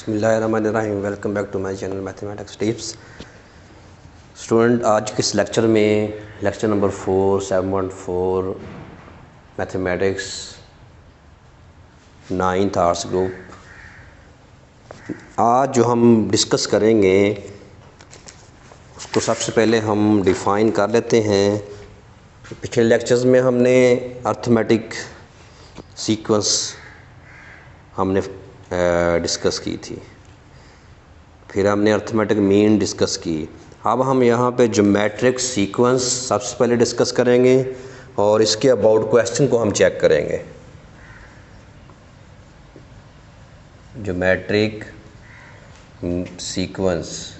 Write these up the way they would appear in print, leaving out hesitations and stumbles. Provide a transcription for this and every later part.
बिस्मिल्लाहिर्रहमानिर्रहीम। Welcome back to my channel mathematics tips. Student, आज के इस लेक्चर में lecture number 7.4 mathematics 9th arts group, आज जो हम डिस्कस करेंगे उसको सबसे पहले हम डिफ़ाइन कर लेते हैं। पिछले लेक्चर्स में हमने अर्थमेटिक सीक्वेंस हमने डिस्कस की थी, फिर हमने अर्थमेटिक मीन डिस्कस की। अब हम यहाँ पे ज्योमेट्रिक सीक्वेंस सबसे पहले डिस्कस करेंगे और इसके अबाउट क्वेश्चन को हम चेक करेंगे। ज्योमेट्रिक सीक्वेंस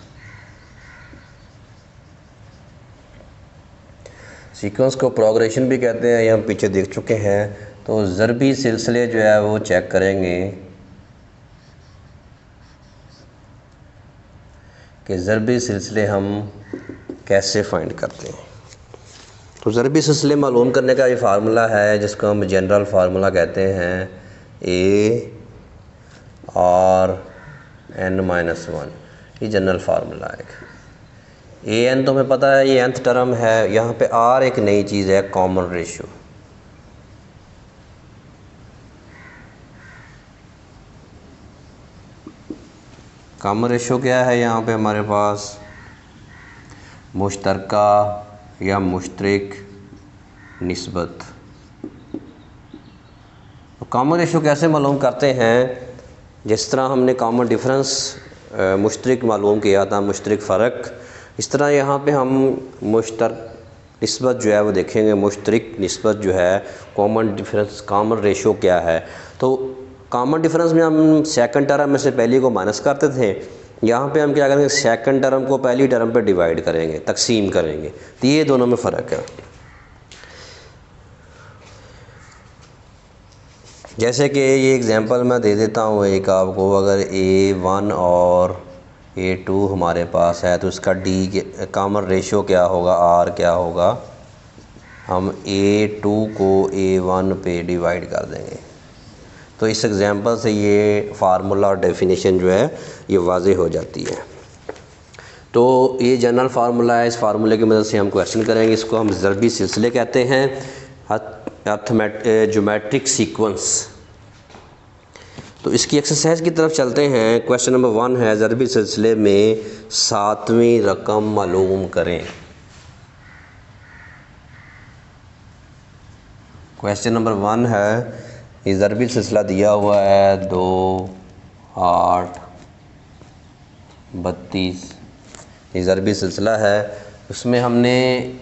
को प्रोग्रेशन भी कहते हैं, ये हम पीछे देख चुके हैं। तो ज़रबी सिलसिले जो है वो चेक करेंगे कि ज़रबी सिलसिले हम कैसे फाइंड करते हैं। तो ज़रबी सिलसिले मालूम करने का ये फार्मूला है जिसको हम जनरल फार्मूला कहते हैं, AR(n-1). ये जनरल फार्मूला है। AN तो हमें पता है, ये nth टर्म है। यहाँ पे R एक नई चीज़ है, कॉमन रेशो। कॉमन रेशो क्या है? यहाँ पे हमारे पास मुश्तरका या मुश्तरक निस्बत। तो कॉमन रेशो कैसे मालूम करते हैं? जिस तरह हमने कॉमन डिफरेंस मुश्तरक मालूम किया था, मुश्तरक फ़र्क, इस तरह यहाँ पे हम मुश्तरक निस्बत जो है वो देखेंगे। मुश्तरक निस्बत जो है, कॉमन डिफरेंस, कॉमन रेशो क्या है। तो कॉमन डिफरेंस में हम सेकंड टर्म में से पहली को माइनस करते थे। यहाँ पे हम क्या करेंगे, सेकंड टर्म को पहली टर्म पे डिवाइड करेंगे, तकसीम करेंगे। तो ये दोनों में फ़र्क है। जैसे कि ये एग्जांपल मैं दे देता हूँ एक आपको। अगर A1 और A2 हमारे पास है तो इसका D कॉमन रेशो क्या होगा, R क्या होगा। हम A2 को A1 पे डिवाइड कर देंगे। तो इस एग्जांपल से ये फार्मूला और डेफिनेशन जो है ये वाज़ेह हो जाती है। तो ये जनरल फार्मूला है, इस फार्मूले की मदद से हम क्वेश्चन करेंगे। इसको हम ज़रबी सिलसिले कहते हैं, ज्योमेट्रिक सीक्वेंस। तो इसकी एक्सरसाइज की तरफ चलते हैं। क्वेश्चन नंबर 1 है, ज़रबी सिलसिले में 7वीं रकम मालूम करें। क्वेश्चन नंबर 1 है, ये ज़रबी सिलसिला दिया हुआ है 2, 8, 32। ये ज़रबी सिलसिला है, उसमें हमने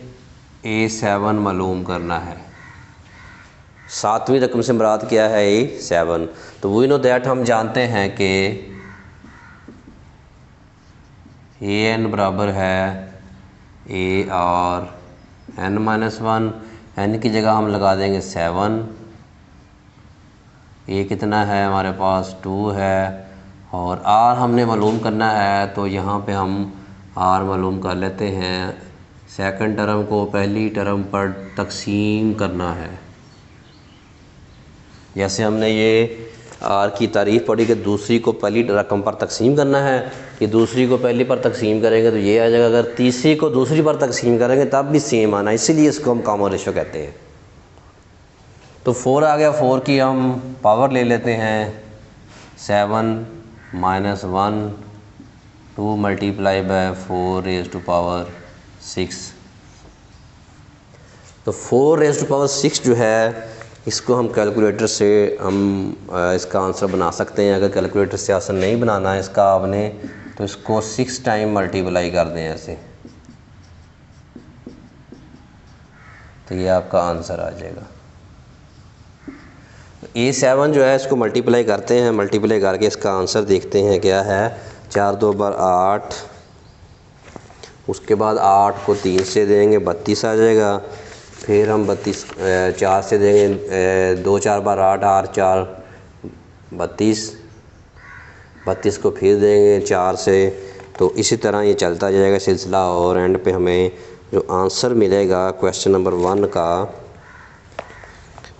A7 मालूम करना है। 7वीं रकम से मुराद क्या है? A7। तो वी नो दैट, हम जानते हैं कि AN बराबर है AR(n-1). n की जगह हम लगा देंगे 7। ये कितना है हमारे पास? 2 है। और R हमने मालूम करना है, तो यहाँ पे हम R मालूम कर लेते हैं। सेकंड टर्म को पहली टर्म पर तकसीम करना है। जैसे हमने ये R की तारीफ़ पढ़ी कि दूसरी को पहली रकम पर तकसीम करना है, कि दूसरी को पहली पर तकसीम करेंगे तो ये आ जाएगा। अगर तीसरी को दूसरी पर तकसीम करेंगे तब भी सेम आना, इसीलिए इसको हम कॉमन रेशो कहते हैं। तो 4 आ गया, 4 की हम पावर ले लेते हैं। 7 - 1, 2 multiply by 4 raise to power 6। तो 4 रेज़ टू पावर 6 जो है, इसको हम कैलकुलेटर से हम इसका आंसर बना सकते हैं। अगर कैलकुलेटर से आंसर नहीं बनाना है इसका आपने, तो इसको 6 टाइम मल्टीप्लाई कर दें ऐसे, तो ये आपका आंसर आ जाएगा। A7 जो है इसको मल्टीप्लाई करते हैं, मल्टीप्लाई करके इसका आंसर देखते हैं क्या है। 4 2 = 8, उसके बाद 8 को 3 से देंगे 32 आ जाएगा। फिर हम 32 4 से देंगे, 2 4 = 8, 8 4 32, 32 को फिर देंगे 4 से। तो इसी तरह ये चलता जाएगा सिलसिला, और एंड पे हमें जो आंसर मिलेगा क्वेश्चन नंबर 1 का,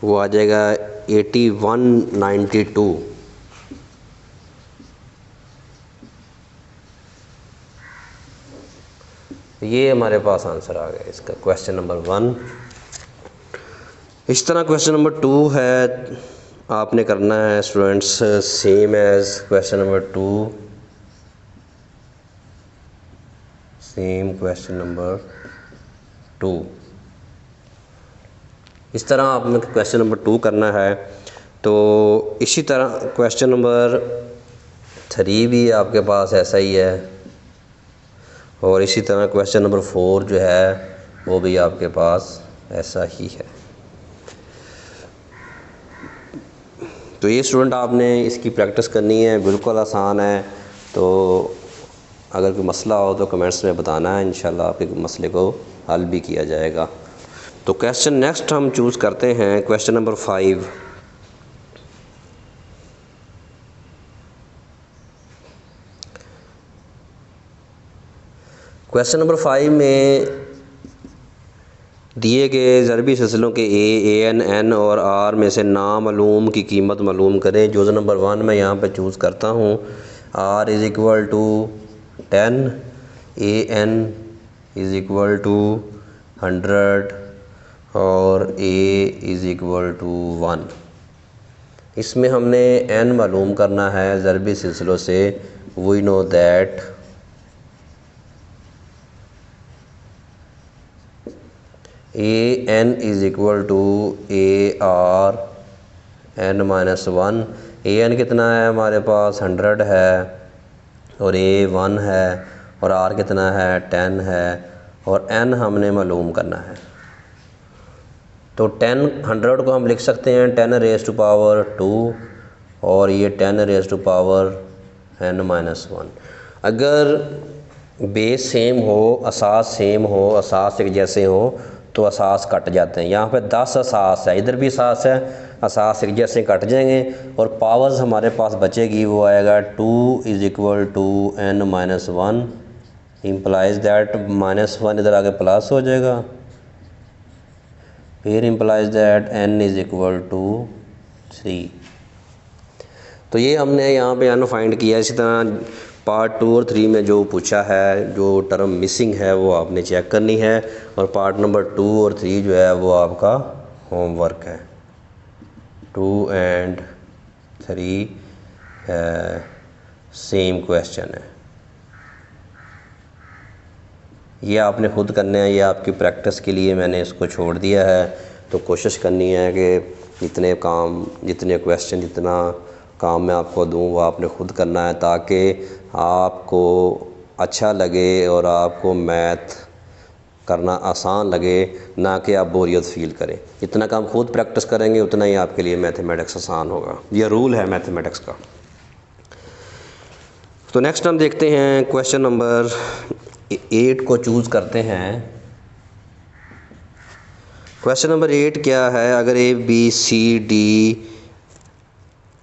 वो आ जाएगा 8192। ये हमारे पास आंसर आ गया इसका, क्वेश्चन नंबर 1। इस तरह क्वेश्चन नंबर 2 है, आपने करना है students same as question number 2, same question number 2। इस तरह आपने क्वेश्चन नंबर 2 करना है। तो इसी तरह क्वेश्चन नंबर 3 भी आपके पास ऐसा ही है, और इसी तरह क्वेश्चन नंबर 4 जो है वो भी आपके पास ऐसा ही है। तो ये स्टूडेंट आपने इसकी प्रैक्टिस करनी है, बिल्कुल आसान है। तो अगर कोई मसला हो तो कमेंट्स में बताना है, इंशाल्लाह आपके मसले को हल भी किया जाएगा। तो क्वेश्चन नेक्स्ट हम चूज़ करते हैं क्वेश्चन नंबर 5। क्वेश्चन नंबर 5 में दिए गए ज़रबी सिलसिलों के एन, एन और आर में से नामालूम की कीमत मालूम करें। जुज़ नंबर 1 मैं यहाँ पे चूज़ करता हूँ r is equal to 10, a n is equal to 100 और ए इज़ इक्वल टू 1। इसमें हमने एन मालूम करना है ज़रबी सिलसिलों से। We know that a n is equal to a r n minus 1। A n कितना है हमारे पास 100 है, और ए 1 है, और आर कितना है 10 है, और एन हमने मालूम करना है। तो 100 को हम लिख सकते हैं 10 रेज़ टू पावर 2, और ये 10 raise to power n minus 1। अगर बेस सेम हो, असास सेम हो, असास एक जैसे हो तो असास कट जाते हैं। यहाँ पे 10 असास है, इधर भी असास है, असास एक जैसे कट जाएंगे और पावर्स हमारे पास बचेगी, वो आएगा 2 is equal to n minus 1। Implies that -1 इधर आगे प्लस हो जाएगा, फिर implies that n is equal to 3। तो ये हमने यहाँ पे n फाइंड किया। इसी तरह पार्ट 2 और 3 में जो पूछा है, जो टर्म मिसिंग है वो आपने चेक करनी है, और पार्ट नंबर 2 और 3 जो है वो आपका होमवर्क है। 2 एंड 3 सेम क्वेश्चन है, ये आपने खुद करना है, ये आपकी प्रैक्टिस के लिए मैंने इसको छोड़ दिया है। तो कोशिश करनी है कि जितने क्वेश्चन, जितना काम मैं आपको दूं वो आपने खुद करना है, ताकि आपको अच्छा लगे और आपको मैथ करना आसान लगे, ना कि आप बोरियत फ़ील करें। जितना काम खुद प्रैक्टिस करेंगे उतना ही आपके लिए मैथमेटिक्स आसान होगा, यह रूल है मैथमेटिक्स का। तो नेक्स्ट हम देखते हैं क्वेश्चन नंबर 8 को चूज़ करते हैं। क्वेश्चन नंबर 8 क्या है, अगर ए बी सी डी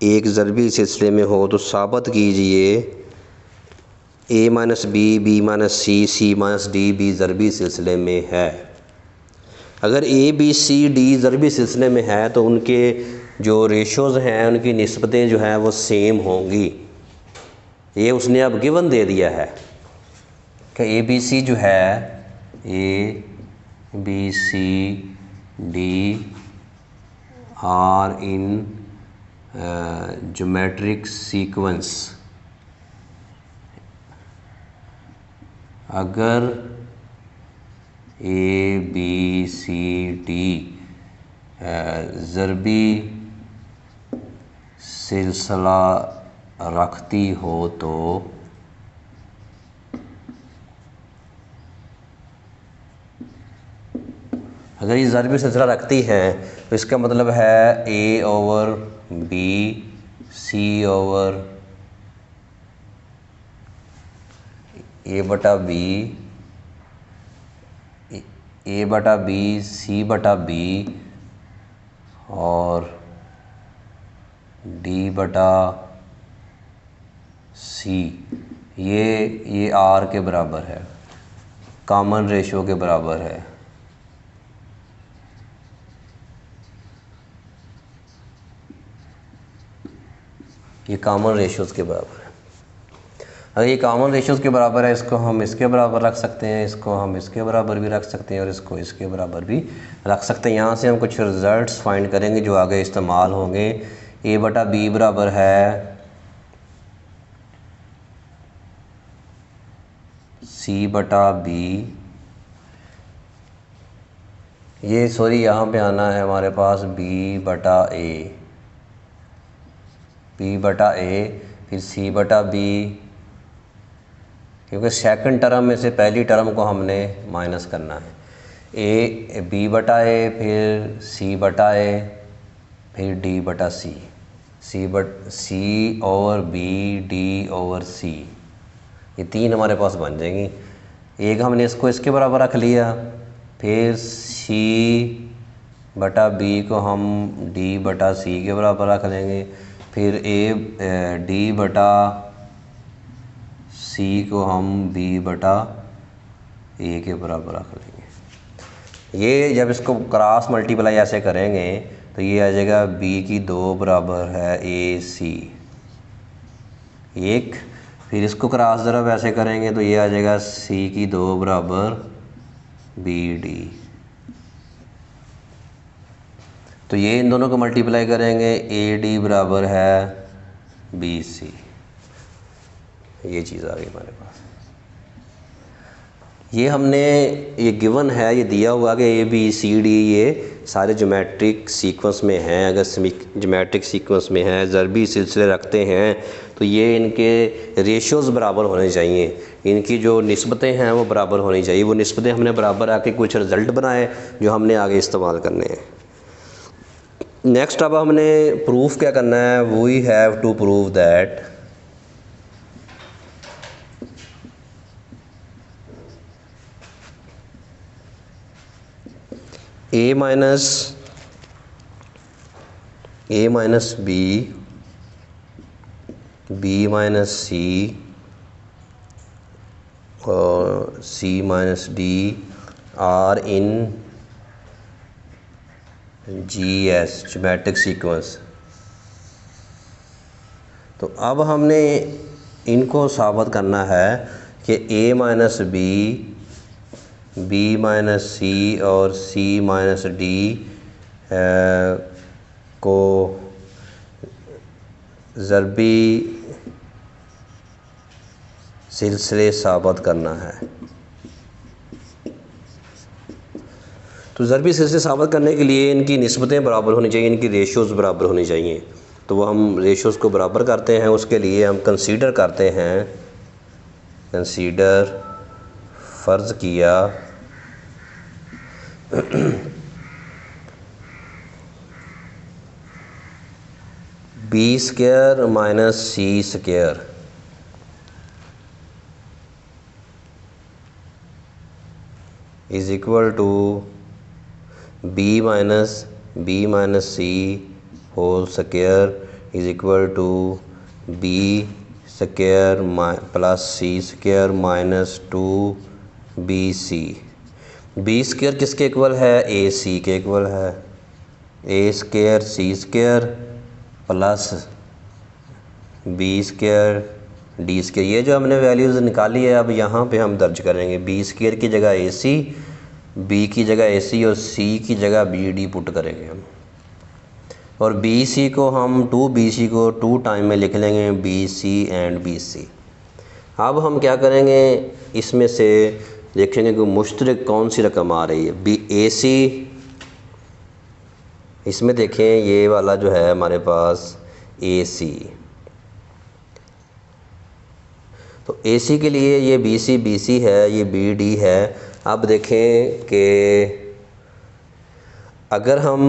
एक ज़रबी सिलसिले में हो तो साबित कीजिए ए माइनस बी, बी माइनस सी, सी माइनस डी भी ज़रबी सिलसिले में है। अगर ए बी सी डी ज़रबी सिलसिले में है तो उनके जो रेशोज़ हैं, उनकी निस्बतें जो हैं वो सेम होंगी। ये उसने अब गिवन दे दिया है कि ए बी सी जो है, a b c d are in geometric sequence. अगर ए बी सी डी ज़रबी सिलसिला रखती हो तो अगर ये ज़रबी सिलसिला रखती है तो इसका मतलब है a over B, C over ए बटा बी, ए बटा बी, सी बटा बी और डी बटा सी, ये आर के बराबर है, कॉमन रेशो के बराबर है। ये कॉमन रेशोज़ के बराबर है। अगर ये कॉमन रेशियोज़ के बराबर है, इसको हम इसके बराबर रख सकते हैं, इसको हम इसके बराबर भी रख सकते हैं और इसको इसके बराबर भी रख सकते हैं। यहाँ से हम कुछ रिज़ल्ट्स फाइंड करेंगे जो आगे इस्तेमाल होंगे। ए बटा बी बराबर है सी बटा बी, ये सॉरी यहाँ पे आना है हमारे पास बी बटा ए, बी बटा ए, फिर सी बटा बी, क्योंकि सेकंड टर्म में से पहली टर्म को हमने माइनस करना है। ए बी बटा ए, फिर सी बटा ए, फिर डी बटा सी, सी ओवर बी, डी ओवर सी, ये तीन हमारे पास बन जाएंगी। एक हमने इसको इसके बराबर रख लिया, फिर सी बटा बी को हम डी बटा सी के बराबर रख लेंगे, फिर डी बटा सी को हम बी बटा ए के बराबर रख लेंगे। ये जब इसको क्रॉस मल्टीप्लाई ऐसे करेंगे तो ये आ जाएगा बी की 2 बराबर है ए सी एक, फिर इसको क्रॉस ज़रब ऐसे करेंगे तो ये आ जाएगा सी की 2 बराबर बी डी। तो ये इन दोनों को मल्टीप्लाई करेंगे, ए डी बराबर है बी सी, ये चीज़ आ गई हमारे पास। ये हमने ये गिवन है, ये दिया हुआ कि ए बी सी डी ये सारे ज्योमेट्रिक सीक्वेंस में हैं। अगर ज्योमेट्रिक सीक्वेंस में है, ज़रबी सिलसिले रखते हैं, तो ये इनके रेशियोज़ बराबर होने चाहिए, इनकी जो निस्बतें हैं वो बराबर होनी चाहिए। वो निस्बतें हमने बराबर आके कुछ रिज़ल्ट बनाए जो हमने आगे इस्तेमाल करने हैं। नेक्स्ट अब हमने प्रूफ क्या करना है, we have to prove that a minus b, b minus c और c minus d are in G S geometric sequence. तो अब हमने इनको साबित करना है कि a minus b, b minus c और सी माइनस डी को ज़रबी सिलसिले साबित करना है। तो ज़रबी सिलसिले साबित करने के लिए इनकी निस्बतें बराबर होनी चाहिए, इनकी रेशियोज़ बराबर होनी चाहिए। तो वो हम रेशियोज़ को बराबर करते हैं, उसके लिए हम कंसीडर करते हैं, कंसीडर फ़र्ज़ किया b square minus c square is equal to b minus c whole square is equal to b square plus c square minus 2bc। B square किसके इक्वल है, ए सी के इक्वल है, a square c square plus b square d square. ये जो हमने values निकाली है अब यहाँ पे हम दर्ज करेंगे। बी स्क्वायर की जगह ए सी, बी की जगह ए सी और सी की जगह बी डी पुट करेंगे हम, और बी सी को हम 2bc को 2 टाइम में लिख लेंगे b c and b c. अब हम क्या करेंगे, इसमें से देखेंगे कि मुश्तरक कौन सी रकम आ रही है। बी ए सी, इसमें देखें ये वाला जो है हमारे पास ए सी, तो ए सी के लिए ये बी सी है, ये बी डी है। अब देखें कि अगर हम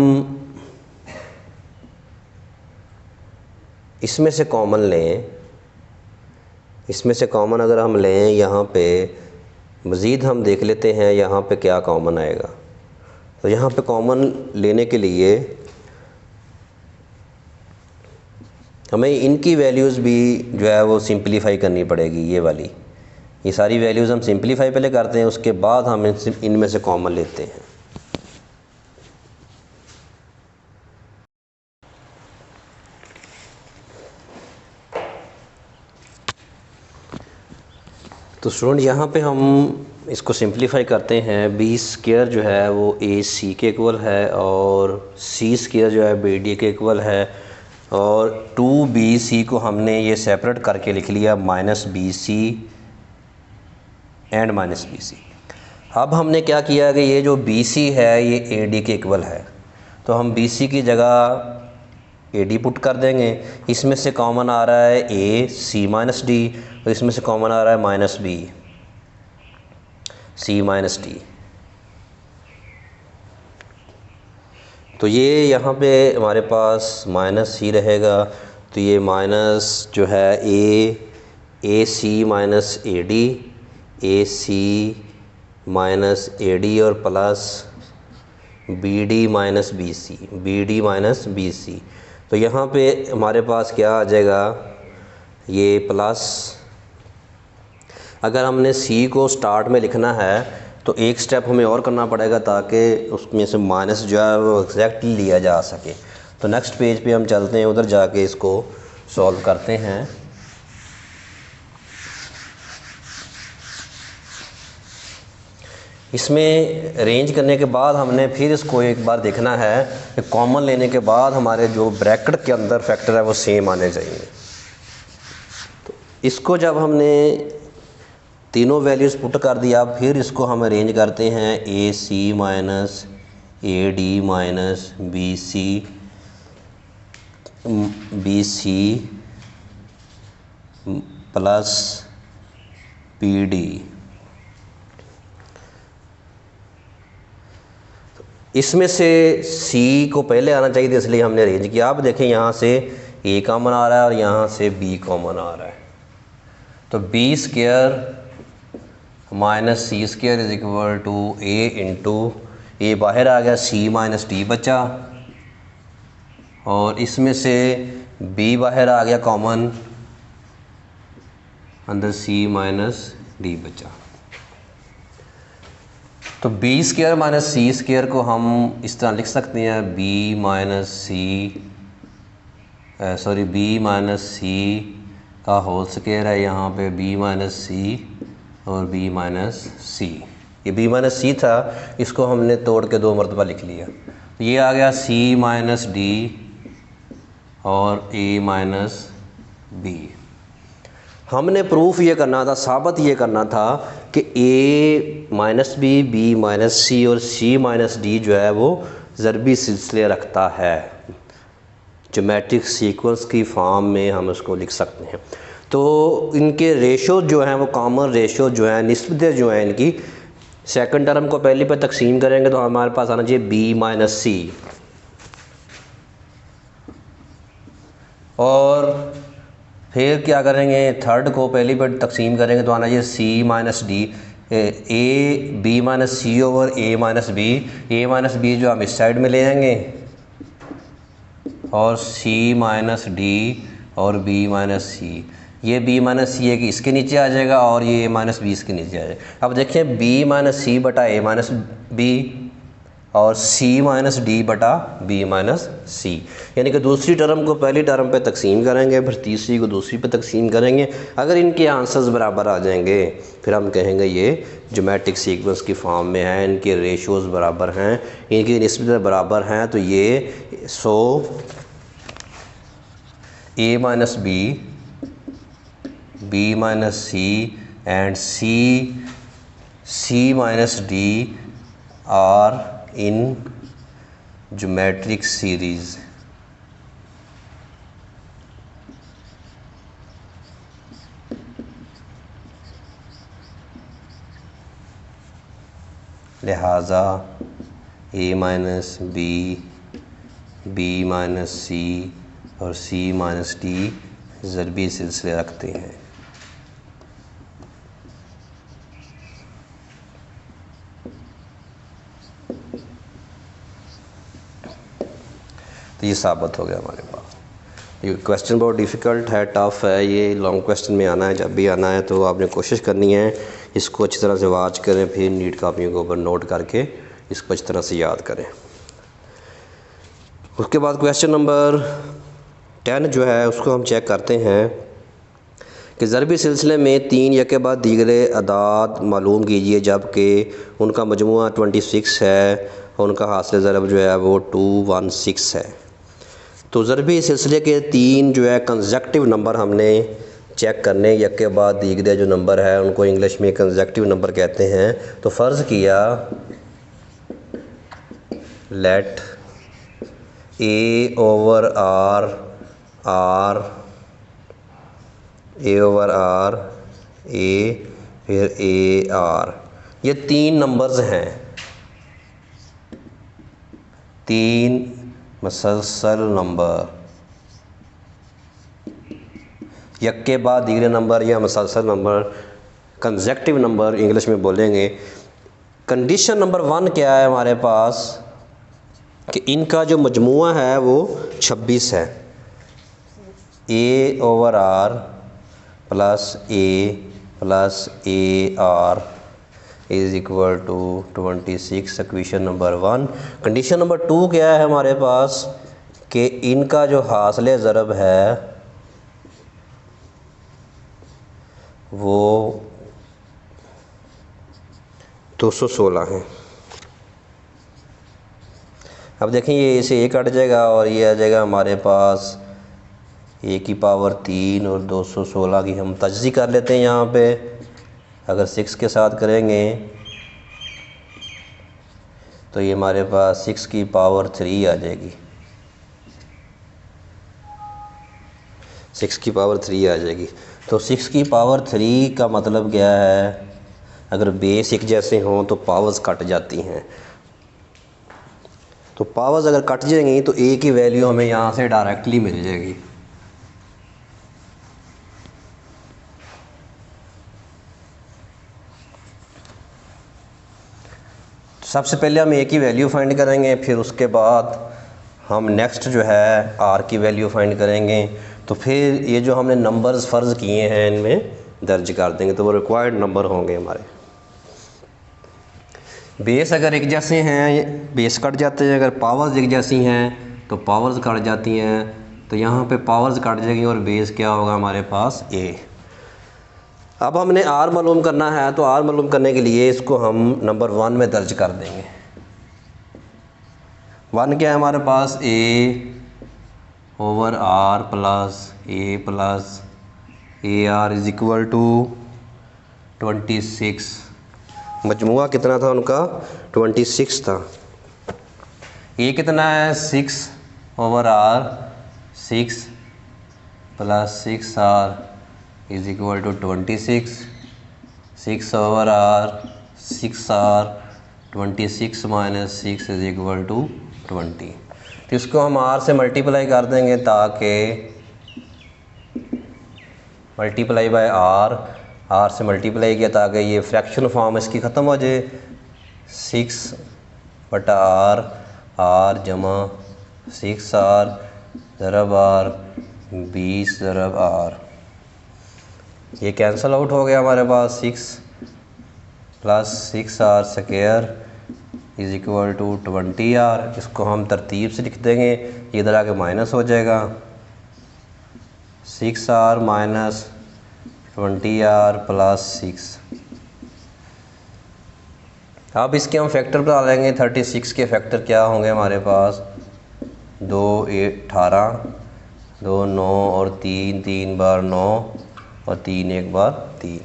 इसमें से कॉमन लें, इसमें से कॉमन अगर हम लें, यहाँ पे मज़ीद हम देख लेते हैं यहाँ पे क्या कॉमन आएगा। तो यहाँ पे कॉमन लेने के लिए हमें इनकी वैल्यूज़ भी जो है वो सिंपलीफाई करनी पड़ेगी। ये वाली, ये सारी वैल्यूज़ हम सिंपलीफाई पहले करते हैं, उसके बाद हम इनमें से कॉमन लेते हैं। तो स्टूडेंट यहाँ पे हम इसको सिंप्लीफाई करते हैं। बी स्क्वायर जो है वो ए सी के इक्वल है और सी स्क्वायर जो है बी डी के इक्वल है, और 2bc को हमने ये सेपरेट करके लिख लिया -bc एंड -bc। अब हमने क्या किया कि ये जो bc है ये ad के इक्वल है, तो हम bc की जगह ad पुट कर देंगे। इसमें से कॉमन आ रहा है a c माइनस डी, और इसमें से कॉमन आ रहा है -b c माइनस डी। तो ये यहाँ पे हमारे पास माइनस सी रहेगा, तो ये माइनस जो है a c minus a c minus a d और plus b d minus b c. तो यहाँ पे हमारे पास क्या आ जाएगा, ये प्लस, अगर हमने सी को स्टार्ट में लिखना है तो एक स्टेप हमें और करना पड़ेगा ताकि उसमें से माइनस जो है वो एग्जैक्टली लिया जा सके। तो नेक्स्ट पेज पे हम चलते हैं, उधर जाके इसको सॉल्व करते हैं। इसमें अरेंज करने के बाद हमने फिर इसको एक बार देखना है कि कॉमन लेने के बाद हमारे जो ब्रैकेट के अंदर फैक्टर है वो सेम आने चाहिए। तो इसको जब हमने तीनों वैल्यूज़ पुट कर दिया, फिर इसको हम अरेंज करते हैं a c minus a d minus b c plus p d. इसमें से सी को पहले आना चाहिए, इसलिए हमने अरेंज किया। अब देखें यहाँ से ए कॉमन आ रहा है और यहाँ से बी कॉमन आ रहा है, तो b square minus c square is equal to a into a बाहर आ गया, सी माइनस डी बचा, और इसमें से बी बाहर आ गया कॉमन, अंदर सी माइनस डी बचा। तो b square minus c square को हम इस तरह लिख सकते हैं, बी माइनस सी का होल स्क्वायर है यहाँ पे, बी माइनस सी और b माइनस सी। ये b माइनस सी था, इसको हमने तोड़ के 2 मरतबा लिख लिया, तो ये आ गया c माइनस डी और a माइनस बी। हमने प्रूफ ये करना था, साबित ये करना था कि a minus b minus c और c माइनस डी जो है वो ज़रबी सिलसिले रखता है। ज्योमेट्रिक सीक्वेंस की फॉर्म में हम उसको लिख सकते हैं। तो इनके रेशो जो हैं वो कॉमन रेशो जो है, निस्बतें जो हैं इनकी, सेकंड टर्म को पहले पे तकसीम करेंगे तो हमारे पास आना चाहिए b माइनस सी, और फिर क्या करेंगे, थर्ड को पहली पे तकसीम करेंगे तो आना चाहिए c minus d, a b minus c over a minus b जो हम इस साइड में ले आएंगे, और c माइनस डी और b माइनस सी। ये b माइनस सी है कि इसके नीचे आ जाएगा और ये a माइनस बी इसके नीचे आ जाएगा। अब देखें b माइनस सी बटा a माइनस बी और c माइनस डी बटा b माइनस सी, यानी कि दूसरी टर्म को पहली टर्म पे तकसीम करेंगे, फिर तीसरी को दूसरी पे तकसीम करेंगे। अगर इनके आंसर्स बराबर आ जाएंगे फिर हम कहेंगे ये ज्योमेट्रिक सीक्वेंस की फॉर्म में है, इनके रेशोज़ बराबर हैं, इनकी निस्बतें बराबर हैं, तो ये a minus b minus c and c minus d are in geometric series. लिहाजा a minus b minus c और c माइनस डी ज़रबी सिलसिले रखते हैं। तो ये साबित हो गया हमारे पास। ये क्वेश्चन बहुत डिफ़िकल्ट है, टफ़ है, ये लॉन्ग क्वेश्चन में आना है, जब भी आना है तो आपने कोशिश करनी है इसको अच्छी तरह से वाच करें, फिर नीट कापियों के ऊपर नोट करके इसको अच्छी तरह से याद करें। उसके बाद क्वेश्चन नंबर 10 जो है उसको हम चेक करते हैं कि ज़रबी सिलसिले में 3 या के बाद दीगरे अदाद मालूम कीजिए जबकि उनका मजमूआ 26 है और उनका हासिल ज़रब जो है वो 216 है। तो ज़रबी सिलसिले के 3 जो है कंसेक्टिव नंबर हमने चेक करने, एक के बाद दीगरे जो नंबर है उनको इंग्लिश में कंसेक्टिव नंबर कहते हैं। तो फ़र्ज़ किया late A over R A फिर ए आर, ये 3 नंबर्स हैं, 3 मुसलसल नंबर, एक के बाद दीगरे नंबर या मुसलसल नंबर, कंसेक्टिव नंबर इंग्लिश में बोलेंगे। कंडीशन नंबर 1 क्या है हमारे पास कि इनका जो मजमूआ है वो 26 है। A over r plus a r is equal to 26, equation number 1। Condition number 2 क्या है हमारे पास कि इनका जो हासिल ज़रब है वो 216 है। अब देखें ये इसे ए कट जाएगा और ये आ जाएगा हमारे पास ए की पावर 3 और 216 की हम तजज़ी कर लेते हैं। यहाँ पे अगर 6 के साथ करेंगे तो ये हमारे पास 6 की पावर 3 आ जाएगी, 6 की पावर 3 आ जाएगी। तो 6 की पावर 3 का मतलब क्या है, अगर बेस एक जैसे हों तो पावर्स कट जाती हैं। तो पावर्स अगर कट जाएंगी तो ए की वैल्यू हमें यहाँ से डायरेक्टली मिल जाएगी। सबसे पहले हम ए की वैल्यू फाइंड करेंगे, फिर उसके बाद हम नेक्स्ट जो है आर की वैल्यू फाइंड करेंगे। तो फिर ये जो हमने नंबर्स फ़र्ज़ किए हैं इनमें दर्ज कर देंगे तो वो रिक्वायर्ड नंबर होंगे हमारे। बेस अगर एक जैसे हैं बेस कट जाते हैं, अगर पावर्स एक जैसी हैं तो पावर्स कट जाती हैं। तो यहाँ पे पावर्स कट जाएगी और बेस क्या होगा हमारे पास ए। अब हमने आर मालूम करना है, तो आर मालूम करने के लिए इसको हम नंबर 1 में दर्ज कर देंगे। 1 क्या है हमारे पास a over r plus a r is equal to 26। मजमुआ कितना था उनका 26 था। ए कितना है 6 over r 6 plus 6 r is equal to 26। 6 over r 6 r 26 minus 6 is equal to 20। तो इसको हम आर से मल्टीप्लाई कर देंगे ताकि मल्टीप्लाई बाय आर से मल्टीप्लाई किया ताकि ये फ्रैक्शन फॉर्म इसकी ख़त्म हो जाए। 6/r आर जमा 6r ज़रब आर 20 ज़रब आर, ये कैंसिल आउट हो गया हमारे पास। 6 plus 6r square is equal to 20r। इसको हम तरतीब से लिख देंगे, इधर आके माइनस हो जाएगा। 6r minus 20r plus 6। अब इसके हम फैक्टर बता लेंगे। 36 के फैक्टर क्या होंगे हमारे पास 2 18 2 9 और 3 3 बार 9 और 3 1 बार 3।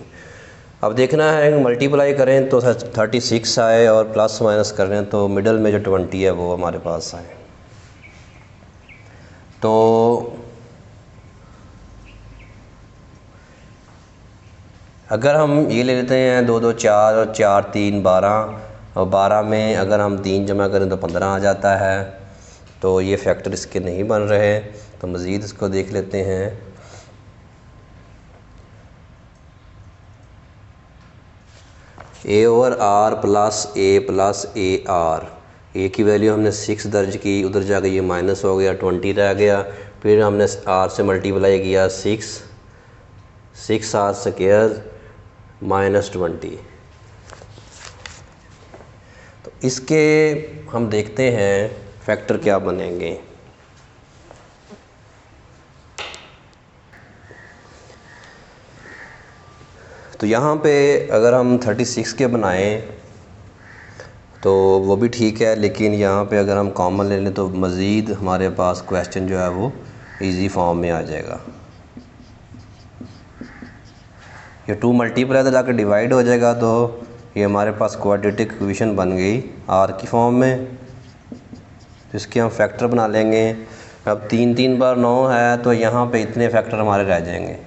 अब देखना है मल्टीप्लाई करें तो 36 आए और प्लस माइनस करें तो मिडल में जो 20 है वो हमारे पास आए। तो अगर हम ये ले लेते हैं 2 2 4 और 4 3 12 और 12 में अगर हम 3 जमा करें तो 15 आ जाता है। तो ये फैक्टर इसके नहीं बन रहे, तो मज़ीद इसको देख लेते हैं। A over r plus a r, a की वैल्यू हमने 6 दर्ज की, उधर जाकर ये माइनस हो गया 20 रह गया। फिर हमने आर से मल्टीप्लाई किया 6 आर स्क्वायर माइनस 20। तो इसके हम देखते हैं फैक्टर क्या बनेंगे। तो यहाँ पे अगर हम 36 के बनाएं तो वो भी ठीक है, लेकिन यहाँ पे अगर हम कॉमन ले लें तो मज़ीद हमारे पास क्वेश्चन जो है वो इजी फॉर्म में आ जाएगा। ये 2 मल्टीप्लाई तो जाकर डिवाइड हो जाएगा, तो ये हमारे पास क्वाड्रेटिक इक्वेशन बन गई आर की फॉर्म में, जिसके हम फैक्टर बना लेंगे। अब 3 3 बार 9 है, तो यहाँ पे इतने फैक्टर हमारे रह जाएंगे,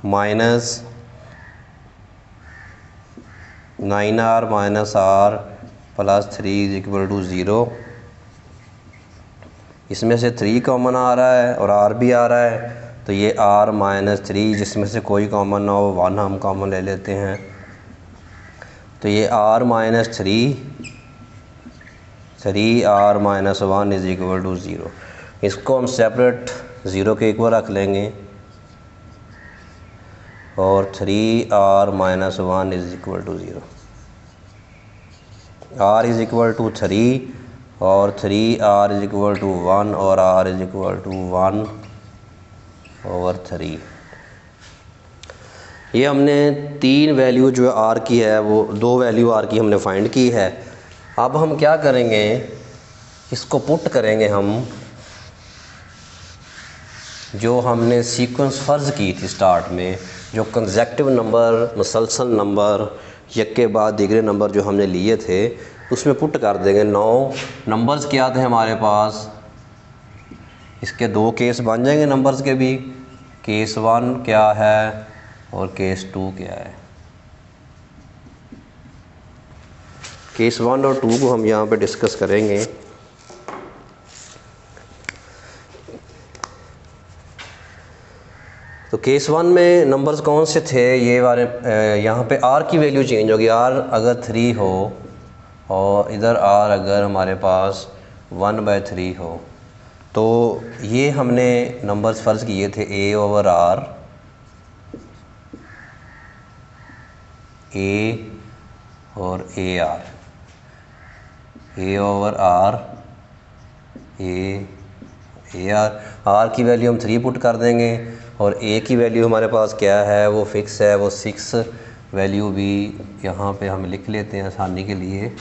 minus 9r minus r plus 3 is equal to 0। इसमें से 3 कॉमन आ रहा है और r भी आ रहा है, तो ये r माइनस 3, जिसमें से कोई कॉमन ना हो 1 हम कॉमन ले लेते हैं, तो ये r minus 3r minus 1 is equal to 0। इसको हम सेपरेट 0 के इक्वल रख लेंगे और 3r minus 1 is equal to 0। r is equal to 3 और 3r इज इक्वल टू 1 और r इज इक्वल टू 1/3। ये हमने 3 वैल्यू जो r की है वो 2 वैल्यू r की हमने फाइंड की है। अब हम क्या करेंगे, इसको पुट करेंगे हम जो हमने सीक्वेंस फ़र्ज़ की थी स्टार्ट में, जो कंसेक्टिव नंबर, मुसलसल नंबर, एक के बाद दीगरे नंबर जो हमने लिए थे उसमें पुट कर देंगे। 9 नंबर्स क्या थे हमारे पास, इसके 2 केस बन जाएंगे नंबर्स के भी, केस 1 क्या है और केस 2 क्या है। केस 1 और 2 को हम यहाँ पे डिस्कस करेंगे। तो केस 1 में नंबर्स कौन से थे, ये वाले, यहाँ पे r की वैल्यू चेंज होगी। r अगर 3 हो और इधर r अगर हमारे पास 1/3 हो, तो ये हमने नंबर्स फ़र्ज़ किए थे a ओवर r, a और a ओवर r, r की वैल्यू हम 3 पुट कर देंगे और a की वैल्यू हमारे पास क्या है, वो फिक्स है, वो 6 वैल्यू भी यहाँ पे हम लिख लेते हैं आसानी के लिए।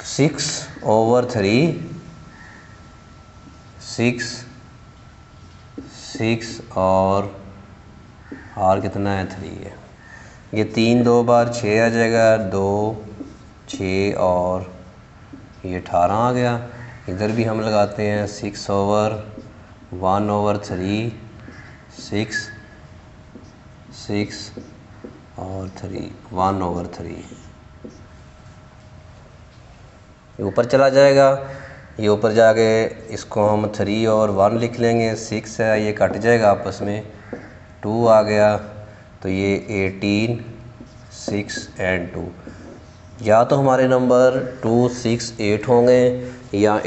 6/3, 6 और r कितना है, 3 है। ये 3 2 बार 6 आ जाएगा, 2 6 और ये 18 आ गया। इधर भी हम लगाते हैं 6/1/3, 6 और 3, 1/3। ये ऊपर चला जाएगा, ये ऊपर जाके इसको हम 3 और 1 लिख लेंगे, 6 है, ये कट जाएगा आपस में, 2 आ गया, तो ये 18, 6 एंड 2। या तो हमारे नंबर 2 6 8 होंगे, या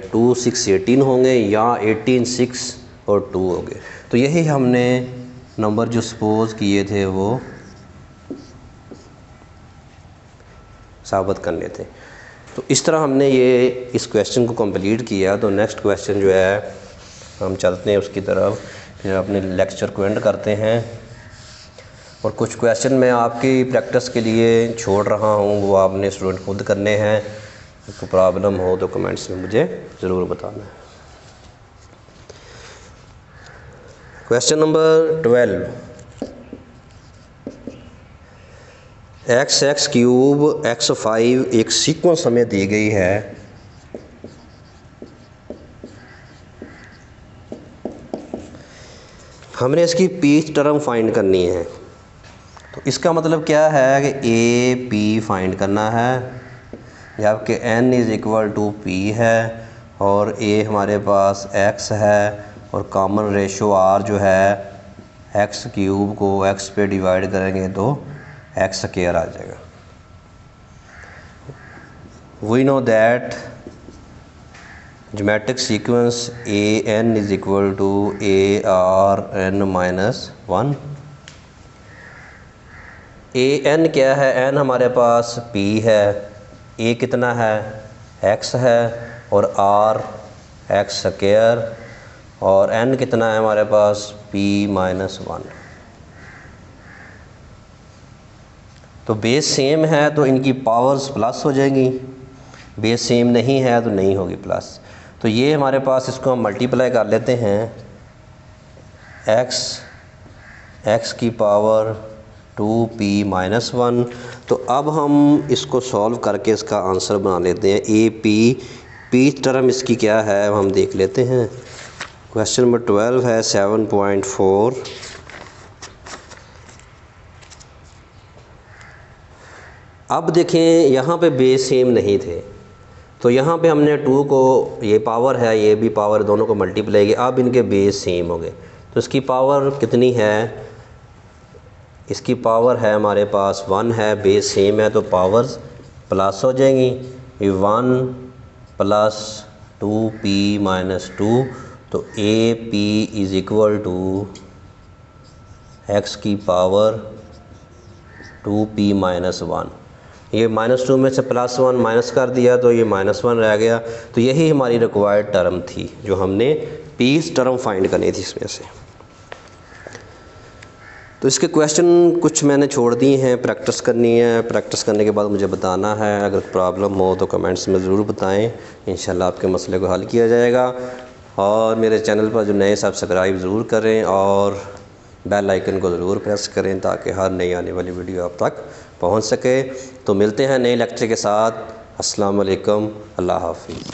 2 6 18 होंगे, या 18 6 और 2 होंगे। तो यही हमने नंबर जो सपोज़ किए थे वो साबित करने थे। तो इस तरह हमने ये इस क्वेश्चन को कंप्लीट किया। तो नेक्स्ट क्वेश्चन जो है हम चलते हैं उसकी तरफ, फिर अपने लेक्चर को एंड करते हैं। और कुछ क्वेश्चन मैं आपकी प्रैक्टिस के लिए छोड़ रहा हूँ, वो आपने स्टूडेंट खुद करने हैं। कोई प्रॉब्लम हो तो कमेंट्स में मुझे ज़रूर बताना है। Question number 12, x cube x5 एक सीक्वेंस हमें दी गई है। हमने इसकी पीच टर्म फाइंड करनी है। तो इसका मतलब क्या है कि ए पी फाइंड करना है, जबकि n is equal to p है और a हमारे पास x है और कॉमन रेशो r जो है x क्यूब को x पे डिवाइड करेंगे तो x स्क्वायर आ जाएगा। We know that geometric sequence an is equal to arn minus 1। an क्या है, n हमारे पास p है, a कितना है, x है और r एक्स स्क्वायर और n कितना है हमारे पास p-1। तो बेस सेम है तो इनकी पावर्स प्लस हो जाएंगी, बेस सेम नहीं है तो नहीं होगी प्लस। तो ये हमारे पास, इसको हम मल्टीप्लाई कर लेते हैं, x की पावर 2p-1। तो अब हम इसको सॉल्व करके इसका आंसर बना लेते हैं। p टर्म इसकी क्या है हम देख लेते हैं। क्वेश्चन नंबर 12 है 7.4। अब देखें यहाँ पे बेस सेम नहीं थे तो यहाँ पे हमने 2 को, ये पावर है ये भी पावर, दोनों को मल्टीप्लाई किया, अब इनके बेस सेम हो गए। तो इसकी पावर कितनी है, इसकी पावर है हमारे पास 1 है, बेस सेम है तो पावर्स प्लस हो जाएंगी। 1 प्लस 2p-2, तो AP is equal to x की पावर 2p-1। ये -2 में से +1 माइनस कर दिया तो ये -1 रह गया। तो यही हमारी रिक्वायर्ड टर्म थी जो हमने पीस टर्म फाइंड करनी थी इसमें से। तो इसके क्वेश्चन कुछ मैंने छोड़ दिए हैं, प्रैक्टिस करनी है, प्रैक्टिस करने के बाद मुझे बताना है। अगर प्रॉब्लम हो तो कमेंट्स में ज़रूर बताएं, इंशाल्लाह आपके मसले को हल किया जाएगा। और मेरे चैनल पर जो नए सब्सक्राइब ज़रूर करें और बेल आइकन को ज़रूर प्रेस करें ताकि हर नई आने वाली वीडियो आप तक पहुंच सके। तो मिलते हैं नए लेक्चर के साथ। अस्सलाम वालेकुम, अल्लाह हाफ़िज़।